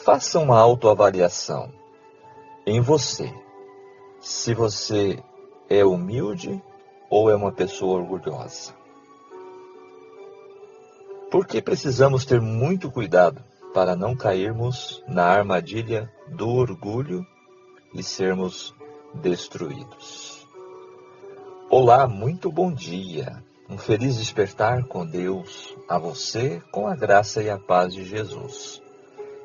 Faça uma autoavaliação em você. Se você é humilde ou é uma pessoa orgulhosa. Por que precisamos ter muito cuidado para não cairmos na armadilha do orgulho e sermos destruídos? Olá, muito bom dia. Um feliz despertar com Deus a você, com a graça e a paz de Jesus.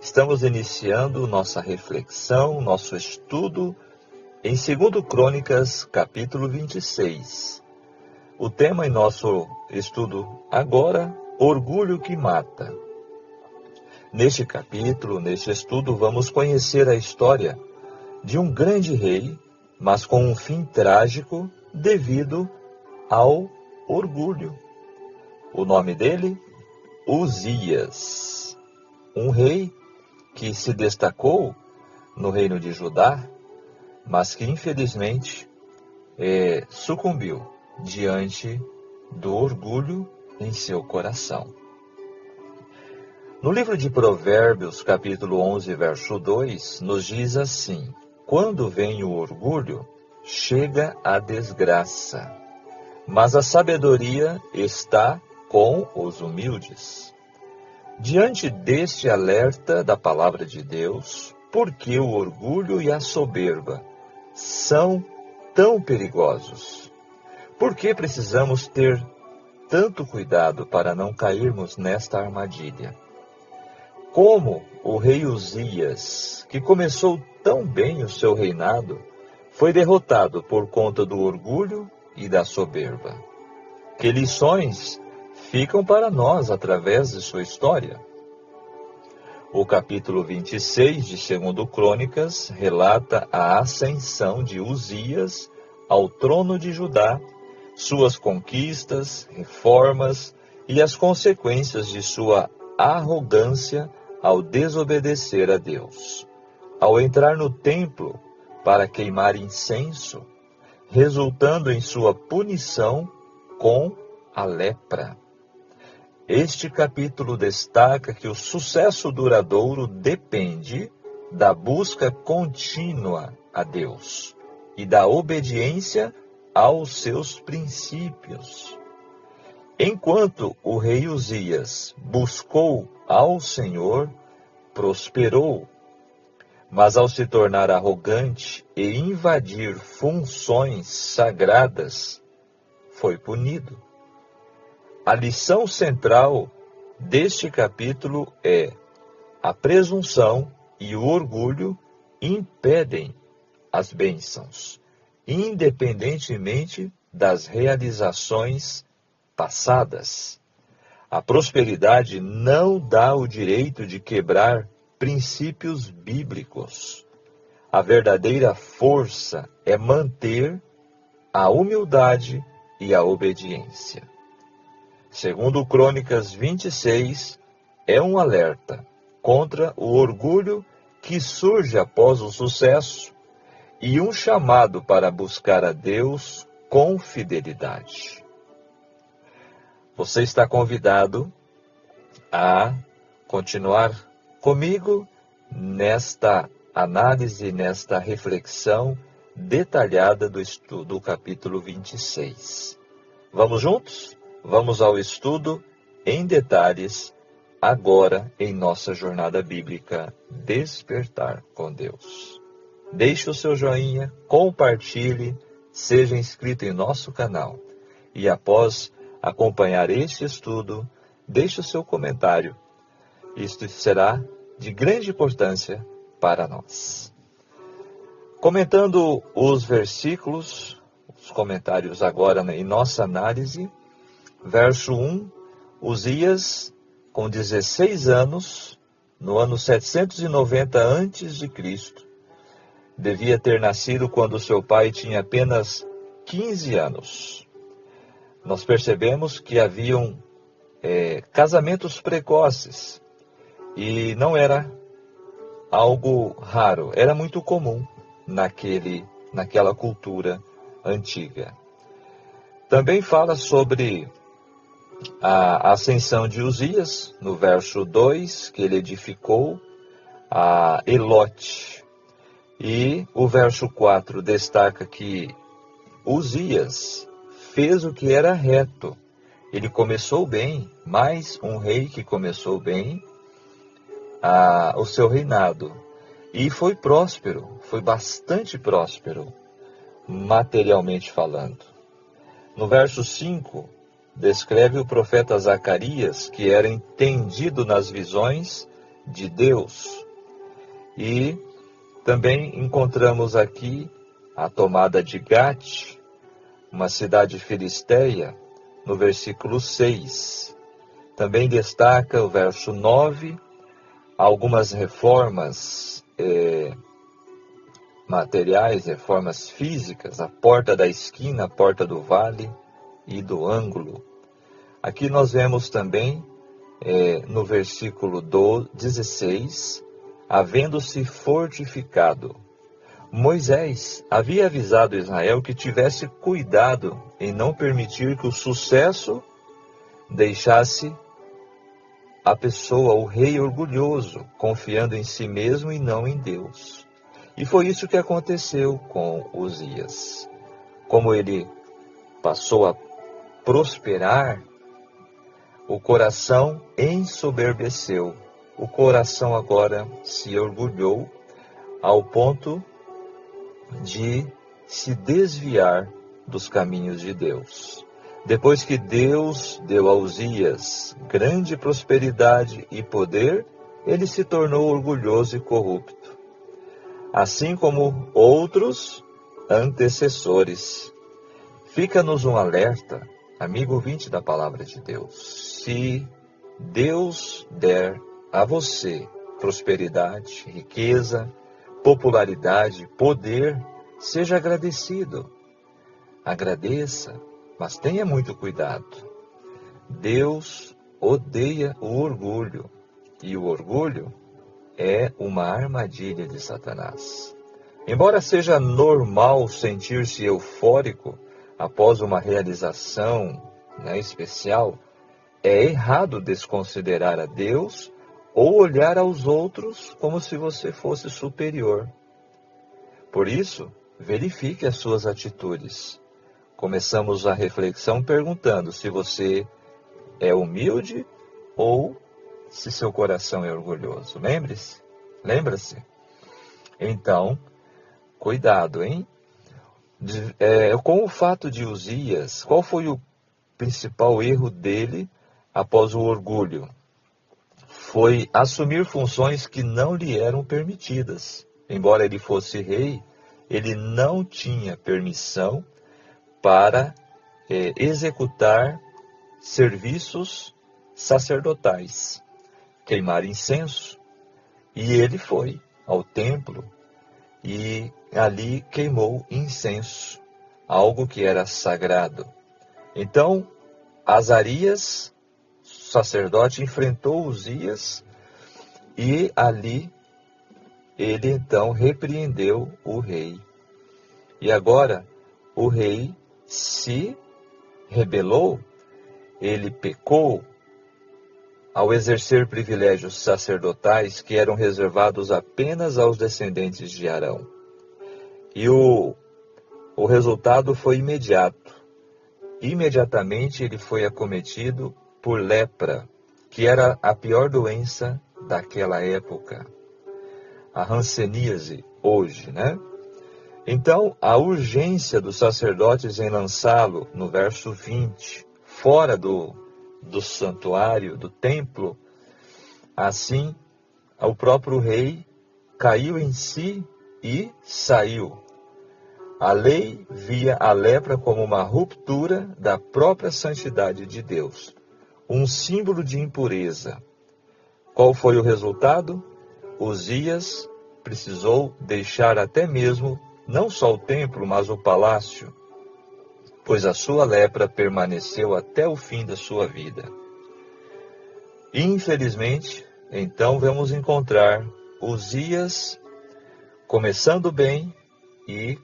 Estamos iniciando nossa reflexão, nosso estudo em 2 Crônicas, capítulo 26. O tema em nosso estudo agora, orgulho que mata. Neste capítulo, neste estudo, vamos conhecer a história de um grande rei, mas com um fim trágico devido ao orgulho. O nome dele, Uzias. Um rei que se destacou no reino de Judá, mas que infelizmente sucumbiu diante do orgulho em seu coração. No livro de Provérbios, capítulo 11, verso 2, nos diz assim: quando vem o orgulho, chega a desgraça, mas a sabedoria está com os humildes. Diante deste alerta da palavra de Deus, por que o orgulho e a soberba são tão perigosos? Por que precisamos ter tanto cuidado para não cairmos nesta armadilha? Como o rei Uzias, que começou tão bem o seu reinado, foi derrotado por conta do orgulho e da soberba? Que lições ficam para nós através de sua história? O capítulo 26 de 2 Crônicas relata a ascensão de Uzias ao trono de Judá, suas conquistas, reformas e as consequências de sua arrogância ao desobedecer a Deus. Ao entrar no templo para queimar incenso, resultando em sua punição com a lepra. Este capítulo destaca que o sucesso duradouro depende da busca contínua a Deus e da obediência aos seus princípios. Enquanto o rei Uzias buscou ao Senhor, prosperou, mas ao se tornar arrogante e invadir funções sagradas, foi punido. A lição central deste capítulo é: a presunção e o orgulho impedem as bênçãos, independentemente das realizações passadas. A prosperidade não dá o direito de quebrar princípios bíblicos. A verdadeira força é manter a humildade e a obediência. Segundo Crônicas 26, é um alerta contra o orgulho que surge após o sucesso e um chamado para buscar a Deus com fidelidade. Você está convidado a continuar comigo nesta análise, nesta reflexão detalhada do estudo do capítulo 26. Vamos juntos? Vamos ao estudo em detalhes, agora em nossa jornada bíblica Despertar com Deus. Deixe o seu joinha, compartilhe, seja inscrito em nosso canal. E após acompanhar este estudo, deixe o seu comentário. Isto será de grande importância para nós. Comentando os versículos, os comentários agora em nossa análise. Verso 1, Uzias, com 16 anos, no ano 790 a.C., devia ter nascido quando seu pai tinha apenas 15 anos. Nós percebemos que haviam casamentos precoces e não era algo raro, era muito comum naquela cultura antiga. Também fala sobre a ascensão de Uzias, no verso 2, que ele edificou a Elote. E o verso 4 destaca que Uzias fez o que era reto. Ele começou bem, mais um rei que começou bem o seu reinado. E foi próspero, foi bastante próspero, materialmente falando. No verso 5, descreve o profeta Zacarias, que era entendido nas visões de Deus. E também encontramos aqui a tomada de Gate, uma cidade filisteia, no versículo 6. Também destaca o verso 9, algumas reformas materiais, reformas físicas, a porta da esquina, a porta do vale e do ângulo. Aqui nós vemos também, no versículo 16, havendo-se fortificado. Moisés havia avisado Israel que tivesse cuidado em não permitir que o sucesso deixasse a pessoa, o rei orgulhoso, confiando em si mesmo e não em Deus. E foi isso que aconteceu com Uzias. Como ele passou a prosperar, o coração ensoberbeceu. O coração agora se orgulhou ao ponto de se desviar dos caminhos de Deus. Depois que Deus deu a Uzias grande prosperidade e poder, ele se tornou orgulhoso e corrupto, assim como outros antecessores. Fica-nos um alerta, amigo ouvinte da Palavra de Deus. Se Deus der a você prosperidade, riqueza, popularidade, poder, seja agradecido. Agradeça, mas tenha muito cuidado. Deus odeia o orgulho, e o orgulho é uma armadilha de Satanás. Embora seja normal sentir-se eufórico após uma realização especial, é errado desconsiderar a Deus ou olhar aos outros como se você fosse superior. Por isso, verifique as suas atitudes. Começamos a reflexão perguntando se você é humilde ou se seu coração é orgulhoso. Lembra-se? Então, cuidado, hein? Com o fato de Uzias, qual foi o principal erro dele após o orgulho? Foi assumir funções que não lhe eram permitidas. Embora ele fosse rei, ele não tinha permissão para executar serviços sacerdotais, queimar incenso. E ele foi ao templo e ali queimou incenso, algo que era sagrado. Então, Azarias, sacerdote, enfrentou Uzias e ali ele então repreendeu o rei. E agora o rei se rebelou, ele pecou ao exercer privilégios sacerdotais que eram reservados apenas aos descendentes de Arão. E o resultado foi imediato. Imediatamente ele foi acometido por lepra, que era a pior doença daquela época. A hanseníase hoje, Então, a urgência dos sacerdotes em lançá-lo, no verso 20, fora do santuário, do templo, assim, o próprio rei caiu em si e saiu. A lei via a lepra como uma ruptura da própria santidade de Deus, um símbolo de impureza. Qual foi o resultado? Uzias precisou deixar até mesmo não só o templo, mas o palácio, pois a sua lepra permaneceu até o fim da sua vida. Infelizmente, então vamos encontrar Uzias começando bem e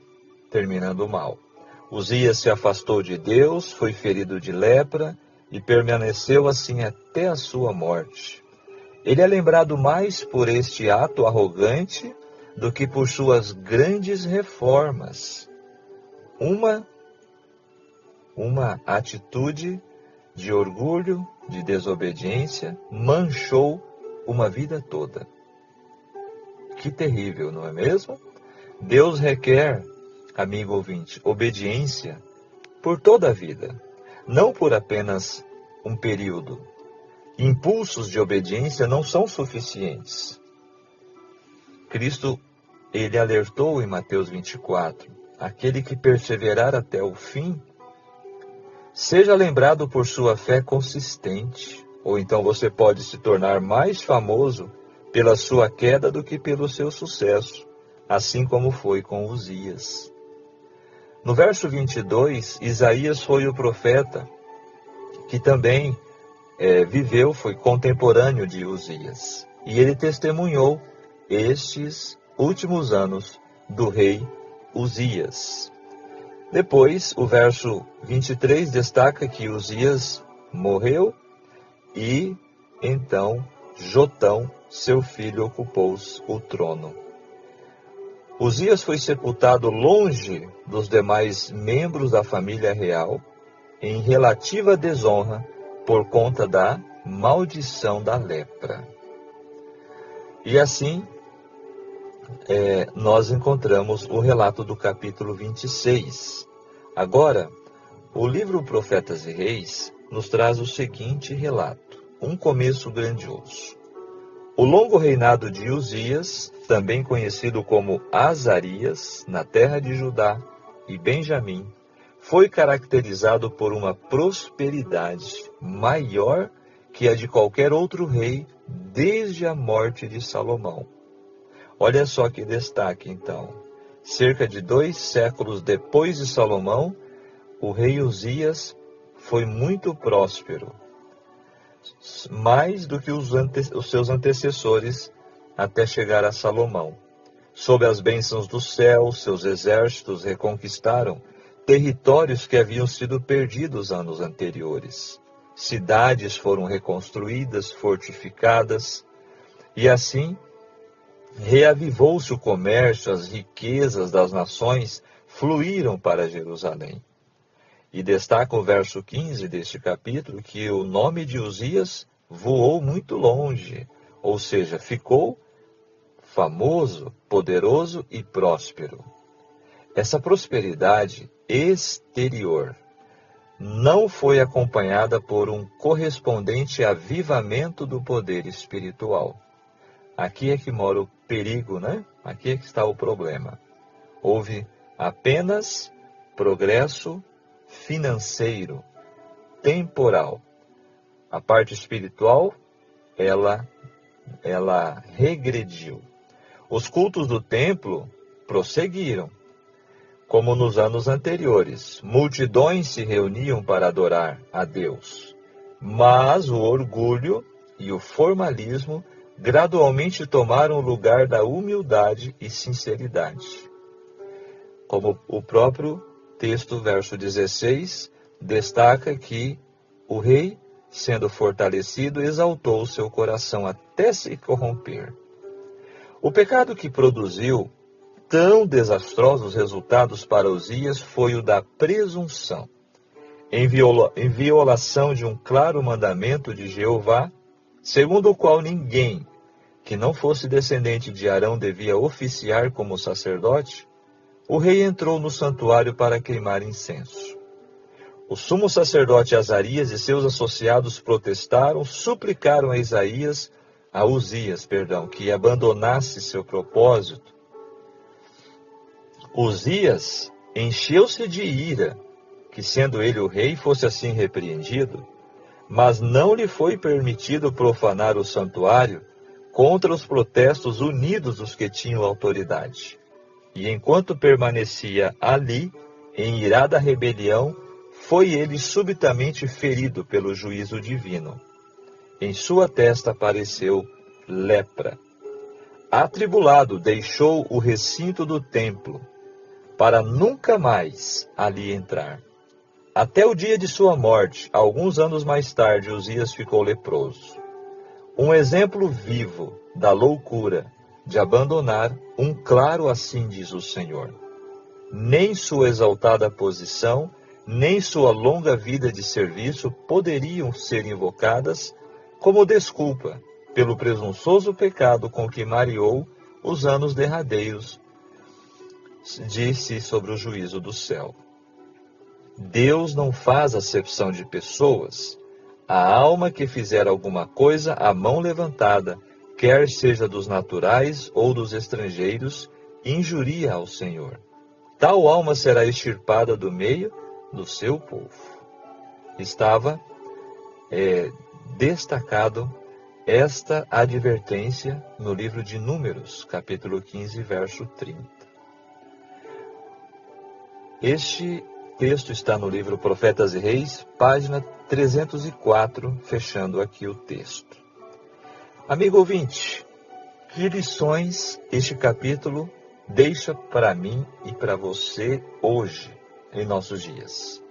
terminando mal. Uzias se afastou de Deus, foi ferido de lepra e permaneceu assim até a sua morte. Ele é lembrado mais por este ato arrogante do que por suas grandes reformas. Uma atitude de orgulho, de desobediência, manchou uma vida toda. Que terrível, não é mesmo? Deus requer, amigo ouvinte, obediência por toda a vida, não por apenas um período. Impulsos de obediência não são suficientes. Cristo, ele alertou em Mateus 24, aquele que perseverar até o fim, seja lembrado por sua fé consistente, ou então você pode se tornar mais famoso pela sua queda do que pelo seu sucesso, assim como foi com Uzias. No verso 22, Isaías foi o profeta que também viveu, foi contemporâneo de Uzias. E ele testemunhou estes últimos anos do rei Uzias. Depois, o verso 23 destaca que Uzias morreu e então Jotão, seu filho, ocupou o trono. Uzias foi sepultado longe dos demais membros da família real, em relativa desonra por conta da maldição da lepra. E assim, nós encontramos o relato do capítulo 26. Agora, o livro Profetas e Reis nos traz o seguinte relato, um começo grandioso. O longo reinado de Uzias, também conhecido como Azarias, na terra de Judá e Benjamim, foi caracterizado por uma prosperidade maior que a de qualquer outro rei desde a morte de Salomão. Olha só que destaque, então. Cerca de 2 séculos depois de Salomão, o rei Uzias foi muito próspero, mais do que os seus antecessores até chegar a Salomão. Sob as bênçãos do céu, seus exércitos reconquistaram territórios que haviam sido perdidos anos anteriores. Cidades foram reconstruídas, fortificadas, e assim reavivou-se o comércio, as riquezas das nações fluíram para Jerusalém. E destaca o verso 15 deste capítulo que o nome de Uzias voou muito longe, ou seja, ficou famoso, poderoso e próspero. Essa prosperidade exterior não foi acompanhada por um correspondente avivamento do poder espiritual. Aqui é que mora o perigo, né? Aqui é que está o problema. Houve apenas progresso financeiro, temporal. A parte espiritual, ela regrediu. Os cultos do templo prosseguiram, como nos anos anteriores. Multidões se reuniam para adorar a Deus. Mas o orgulho e o formalismo gradualmente tomaram o lugar da humildade e sinceridade. Como o próprio texto, verso 16, destaca que o rei, sendo fortalecido, exaltou seu coração até se corromper. O pecado que produziu tão desastrosos resultados para Uzias foi o da presunção. Em violação de um claro mandamento de Jeová, segundo o qual ninguém que não fosse descendente de Arão devia oficiar como sacerdote, o rei entrou no santuário para queimar incenso. O sumo sacerdote Azarias e seus associados protestaram, suplicaram a Uzias, que abandonasse seu propósito. Uzias encheu-se de ira, que sendo ele o rei fosse assim repreendido, mas não lhe foi permitido profanar o santuário contra os protestos unidos dos que tinham autoridade. E enquanto permanecia ali, em irada rebelião, foi ele subitamente ferido pelo juízo divino. Em sua testa apareceu lepra. Atribulado, deixou o recinto do templo, para nunca mais ali entrar. Até o dia de sua morte, alguns anos mais tarde, Uzias ficou leproso. um exemplo vivo da loucura de abandonar um claro assim diz o Senhor. Nem sua exaltada posição, nem sua longa vida de serviço poderiam ser invocadas como desculpa pelo presunçoso pecado com que mareou os anos derradeiros, disse sobre o juízo do céu. Deus não faz acepção de pessoas. A alma que fizer alguma coisa à mão levantada, quer seja dos naturais ou dos estrangeiros, injuria ao Senhor. Tal alma será extirpada do meio do seu povo. Estava destacado esta advertência no livro de Números, capítulo 15, verso 30. Este texto está no livro Profetas e Reis, página 304, fechando aqui o texto. Amigo ouvinte, que lições este capítulo deixa para mim e para você hoje, em nossos dias?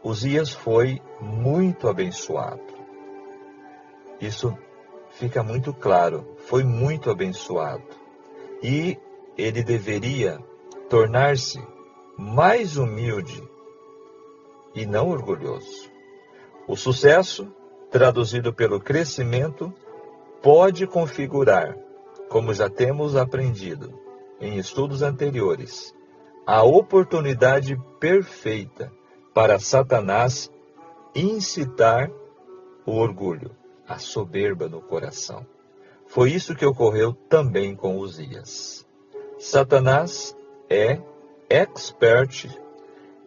Uzias foi muito abençoado. Isso fica muito claro, foi muito abençoado. E ele deveria tornar-se mais humilde e não orgulhoso. O sucesso, traduzido pelo crescimento, pode configurar, como já temos aprendido em estudos anteriores, a oportunidade perfeita para Satanás incitar o orgulho, a soberba no coração. Foi isso que ocorreu também com Uzias. Satanás é expert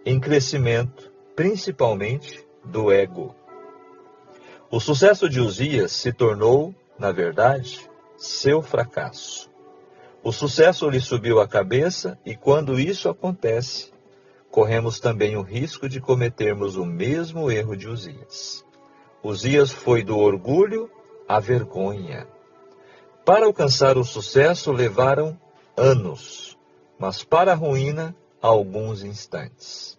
em crescimento, principalmente do ego. O sucesso de Uzias se tornou, na verdade, seu fracasso. O sucesso lhe subiu à cabeça e quando isso acontece, corremos também o risco de cometermos o mesmo erro de Uzias. Uzias foi do orgulho à vergonha. Para alcançar o sucesso levaram anos, mas para a ruína, alguns instantes.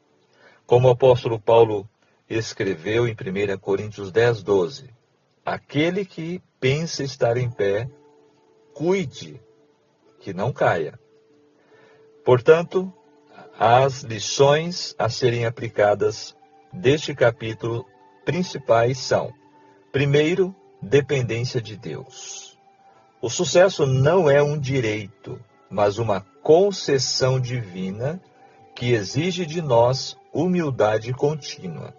Como o apóstolo Paulo escreveu em 1 Coríntios 10:12, aquele que pensa estar em pé, cuide que não caia. Portanto, as lições a serem aplicadas deste capítulo principais são: primeiro, dependência de Deus. O sucesso não é um direito, mas uma concessão divina que exige de nós humildade contínua.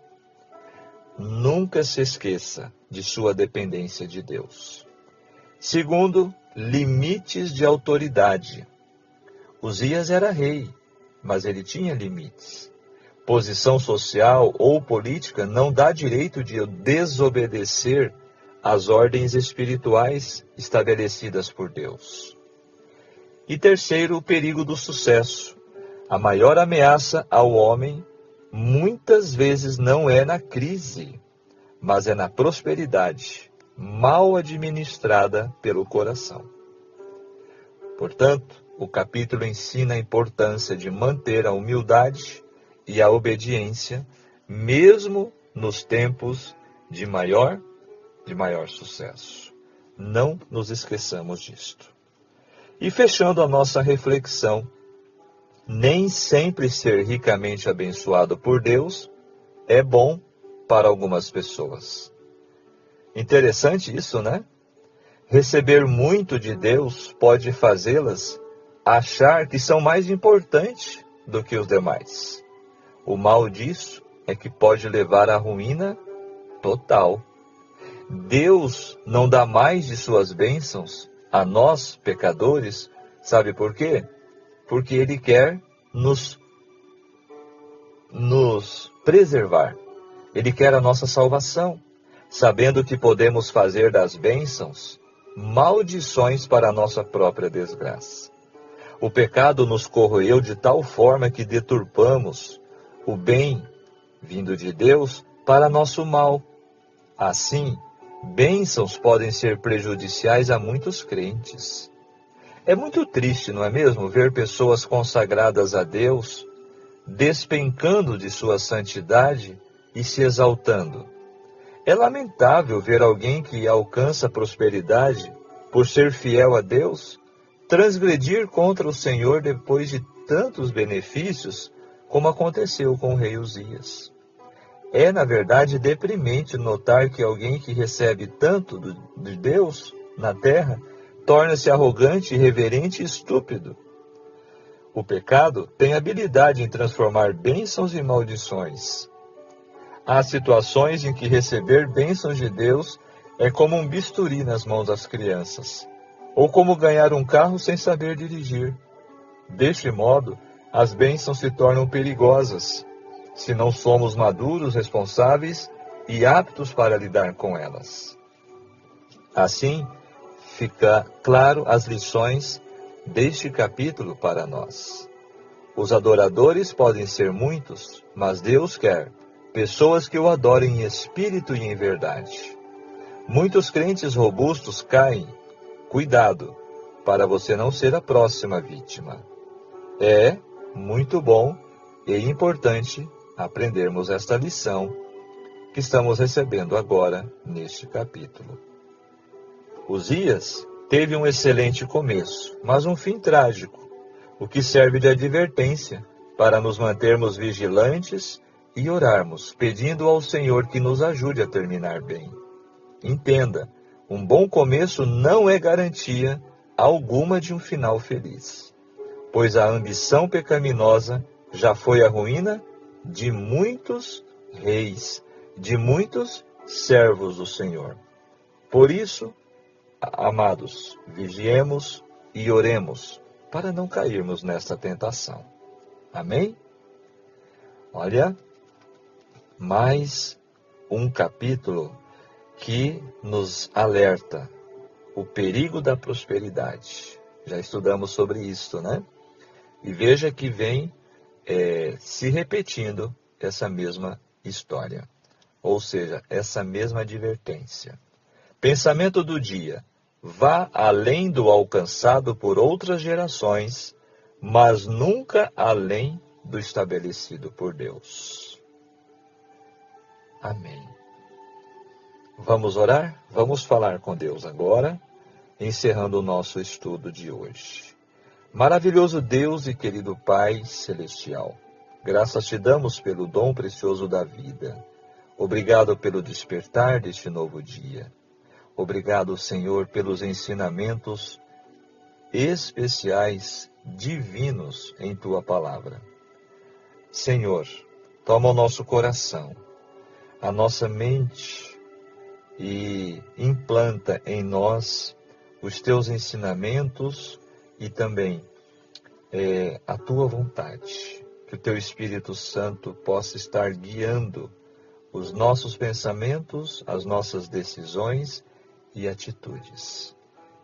Nunca se esqueça de sua dependência de Deus. Segundo, limites de autoridade. Uzias era rei, mas ele tinha limites. Posição social ou política não dá direito de desobedecer às ordens espirituais estabelecidas por Deus. E terceiro, o perigo do sucesso. A maior ameaça ao homem muitas vezes não é na crise, mas é na prosperidade, mal administrada pelo coração. Portanto, o capítulo ensina a importância de manter a humildade e a obediência, mesmo nos tempos de maior sucesso. Não nos esqueçamos disto. E fechando a nossa reflexão, nem sempre ser ricamente abençoado por Deus é bom para algumas pessoas. Interessante isso, né? Receber muito de Deus pode fazê-las achar que são mais importantes do que os demais. O mal disso é que pode levar à ruína total. Deus não dá mais de suas bênçãos a nós, pecadores, sabe por quê? Porque Ele quer nos preservar. Ele quer a nossa salvação, sabendo que podemos fazer das bênçãos maldições para a nossa própria desgraça. O pecado nos corroeu de tal forma que deturpamos o bem vindo de Deus para nosso mal. Assim, bênçãos podem ser prejudiciais a muitos crentes. É muito triste, não é mesmo, ver pessoas consagradas a Deus despencando de sua santidade e se exaltando. É lamentável ver alguém que alcança prosperidade por ser fiel a Deus transgredir contra o Senhor depois de tantos benefícios, como aconteceu com o rei Uzias. É, na verdade, deprimente notar que alguém que recebe tanto de Deus na terra torna-se arrogante, irreverente e estúpido. O pecado tem habilidade em transformar bênçãos em maldições. Há situações em que receber bênçãos de Deus é como um bisturi nas mãos das crianças, ou como ganhar um carro sem saber dirigir. Deste modo, as bênçãos se tornam perigosas, se não somos maduros, responsáveis e aptos para lidar com elas. Assim, fica claro as lições deste capítulo para nós. Os adoradores podem ser muitos, mas Deus quer pessoas que o adorem em espírito e em verdade. Muitos crentes robustos caem. Cuidado, para você não ser a próxima vítima. É muito bom e importante aprendermos esta lição que estamos recebendo agora neste capítulo. Uzias teve um excelente começo, mas um fim trágico, o que serve de advertência para nos mantermos vigilantes e orarmos, pedindo ao Senhor que nos ajude a terminar bem. Entenda, um bom começo não é garantia alguma de um final feliz, pois a ambição pecaminosa já foi a ruína de muitos reis, de muitos servos do Senhor. Por isso, amados, vigiemos e oremos para não cairmos nesta tentação. Amém? Olha, mais um capítulo que nos alerta o perigo da prosperidade. Já estudamos sobre isso, né? E veja que vem se repetindo essa mesma história, ou seja, essa mesma advertência. Pensamento do dia: vá além do alcançado por outras gerações, mas nunca além do estabelecido por Deus. Amém. Vamos orar? Vamos falar com Deus agora, encerrando o nosso estudo de hoje. Maravilhoso Deus e querido Pai Celestial, graças te damos pelo dom precioso da vida. Obrigado pelo despertar deste novo dia. Obrigado, Senhor, pelos ensinamentos especiais, divinos em Tua palavra. Senhor, toma o nosso coração, a nossa mente e implanta em nós os Teus ensinamentos e também a Tua vontade. Que o Teu Espírito Santo possa estar guiando os nossos pensamentos, as nossas decisões e atitudes.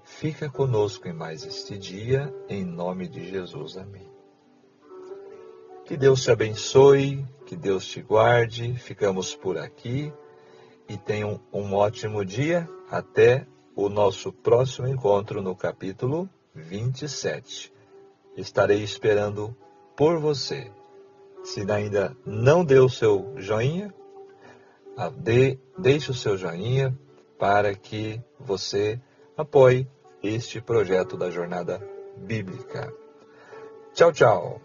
Fica conosco em mais este dia, em nome de Jesus. Amém. Que Deus te abençoe, que Deus te guarde. Ficamos por aqui e tenham um ótimo dia. Até o nosso próximo encontro no capítulo 27. Estarei esperando por você. Se ainda não deu o seu joinha, deixe o seu joinha para que você apoie este projeto da Jornada Bíblica. Tchau, tchau!